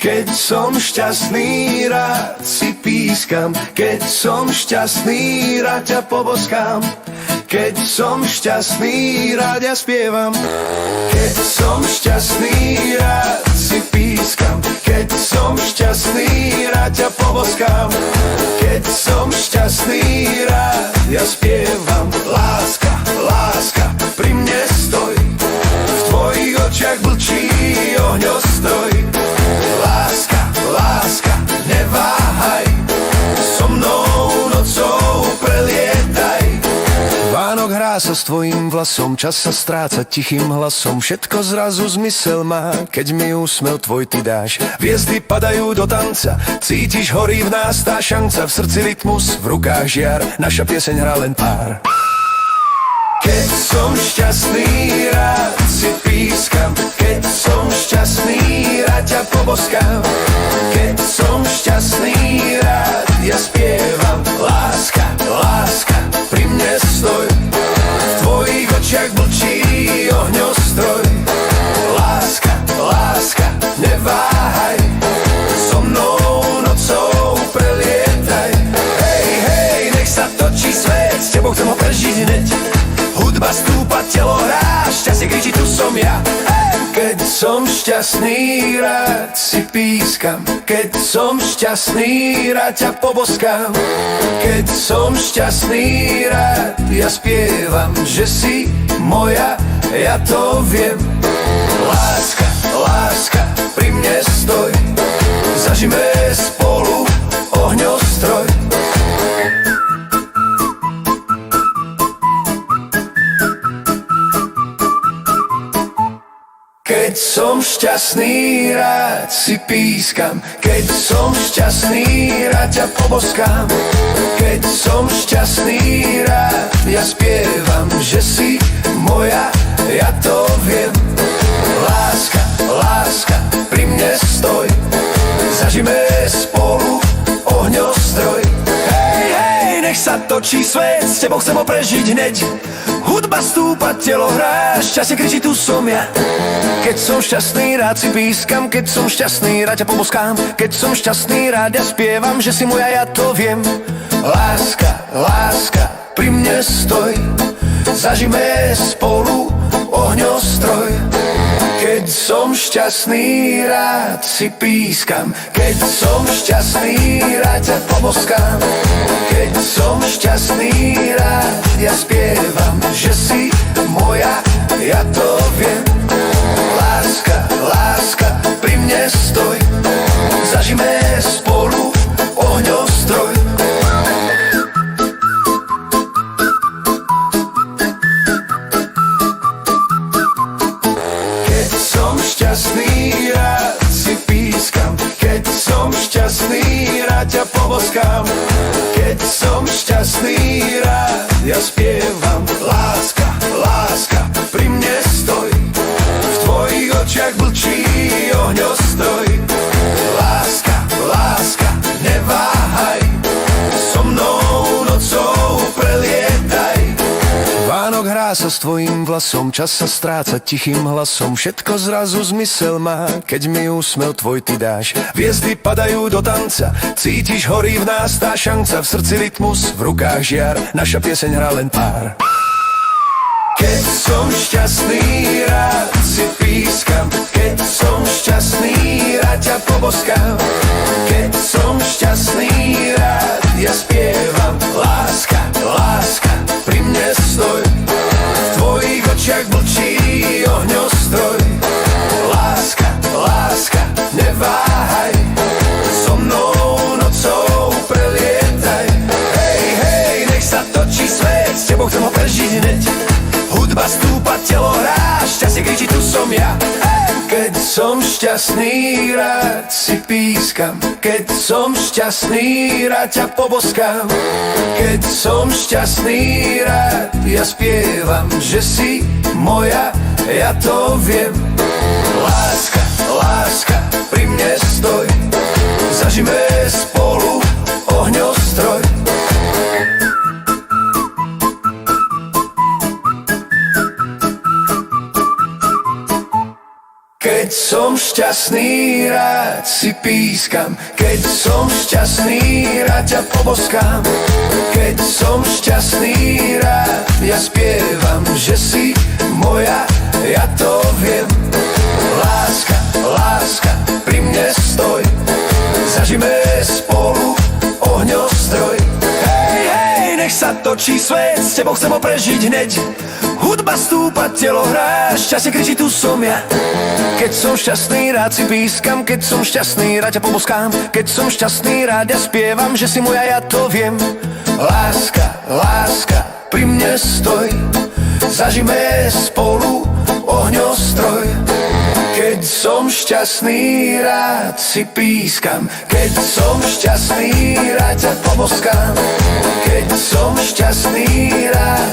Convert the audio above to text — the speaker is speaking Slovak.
Keď som šťastný, rád si pískam. Keď som šťastný, rád ťa poboskám. Keď som šťastný, rád ja spievam. Keď som šťastný, rád si pískam. Keď som šťastný, rád ťa poboskám. Keď som šťastný, rád ja spievam. Láska, láska, pri mne stoj. V tvojich očiach blčí ohňostroj. Láska, láska, neváhaj. So mnou nocou prelietaj. Vánok hrá sa s tvojím vlasom, čas sa stráca tichým hlasom. Všetko zrazu zmysel má, keď mi úsmev tvoj ty dáš. Hviezdy padajú do tanca, cítiš, horí v nás tá šanca. V srdci rytmus, v rukách žiar, naša pieseň hrá len pár. Keď som šťastný, rád si pískam. Keď som šťastný, rád ťa poboskám. Keď som šťastný, rád ja spievam. Láska, láska, pri mne stoj. V tvojich očiach blčí ohňostroj. Láska, láska, neváhaj. So mnou nocou prelietaj. Hej, hej, nech sa točí svet, s tebou chcem ho prežiť hneď. Hudba stúpa, telo hrá, šťastie kričí, tu som ja. Keď som šťastný, rád si pískam. Keď som šťastný, rád ťa poboskám. Keď som šťastný, rád ja spievam, že si moja, ja to viem. Láska, láska, pri mne stoj. Zažime spolu ohňostroj. Keď som šťastný, rád si pískam. Keď som šťastný, rád ťa poboskám. Keď som šťastný, rád ja spievam, že si moja, ja to viem. Láska, láska, pri mne stoj. Zažime spolu ohňostroj. Hej, hej, nech sa točí svet, s tebou chcem ho prežiť hneď. Hudba stúpa, telo hrá, šťastie kričí, tu som ja. Keď som šťastný, rád si pískam. Keď som šťastný, rád ťa poboskám. Keď som šťastný, rád ja spievam, že si moja, ja to viem. Láska, láska, pri mne stoj. Zažime spolu ohňostroj. Keď som šťastný, rád si pískam. Keď som šťastný, rád ťa poboskám. Keď som šťastný, rád ja spievam, že si moja, ja to viem. Láska, láska, pri mne stoj. Zažime spolu ohňostroj. Keď som šťastný, rád si pískam. Keď som šťastný, rád ťa poboskám. Keď som šťastný, rád ja spievam. Láska, láska, pri mne stoj. V tvojich očiach blčí ohňostroj. Láska, láska, neváhaj. So mnou nocou prelietaj. Vánok hrá sa s tvojím vlasom, čas sa stráca tichým hlasom. Všetko zrazu zmysel má, keď mi úsmev tvoj ty dáš. Hviezdy padajú do tanca, cítiš, horí v nás tá šanca. V srdci rytmus, v rukách žiar, naša pieseň hrá len pár. Keď som šťastný, rád si pískam. Keď som šťastný, rád ťa poboskám. Keď som šťastný, rád ja spievam. Láska, láska, pri mne stoj. V tvojich očiach blčí ohňostroj. Láska, láska, neváhaj. So mnou nocou prelietaj. Hej, hej, nech sa točí svet, s tebou chcem ho prežiť hneď. Hudba stúpa, telo hrá, šťastie kričí, tu som ja. Keď som šťastný, rád si pískam. Keď som šťastný, rád ťa poboskám. Keď som šťastný, rád ja spievam, že si moja, ja to viem. Láska, láska, pri mne stoj. Zažime spolu ohňostroj. Keď som šťastný, rád si pískam. Keď som šťastný, rád ťa poboskám. Keď som šťastný, rád ja spievam, že si moja, ja to viem. Láska, láska, pri mne stoj, zažime spolu ohňostroj. Hej, hej, nech sa točí svet, s tebou chcem ho prežiť hneď. Hudba stúpa, telo hrá, šťastie kričí, tu som ja. Keď som šťastný, rád si pískam. Keď som šťastný, rád ťa poboskám. Keď som šťastný, rád ja spievam, že si moja, ja to viem. Láska, láska, pri mne stoj, zažime spolu ohňostroj. Keď som šťastný, rád si pískam. Keď som šťastný, rád ťa poboskám. Keď som šťastný, rád